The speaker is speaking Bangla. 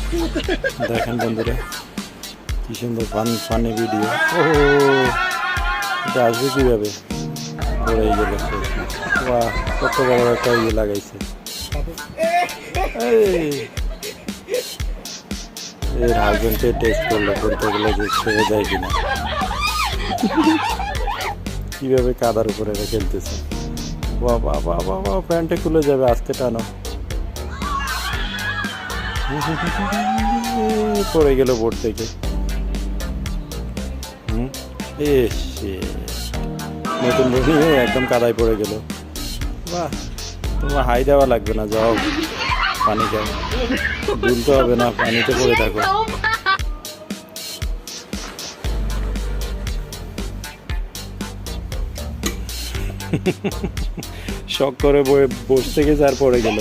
দেখেন বন্ধুরা কি সুন্দর ফানি ভিডিও। ও এটা আসবে কীভাবে, পড়ে গেল। বাহ, কত বড় একটা ইয়ে লাগাইছে। এর হাজবেন্ডকে টেস্ট করলো কোনটাগুলো যে ছেড়ে যায় কিনা। কীভাবে কাদার উপরে খেলতেছে। বাবা বাবা বাবা, প্যান্টে খুলে যাবে, আস্তে টানো। পড়ে গেল বোর্ড থেকে। নতুন বই একদম কাদায় পড়ে গেল। বাহ, তোমার হাই দেওয়া লাগবে না, যাও পানি খাও, দুলতে হবে না, পানিতে পড়ে থাকো। শখ করে বসে থেকে যার পড়ে গেল।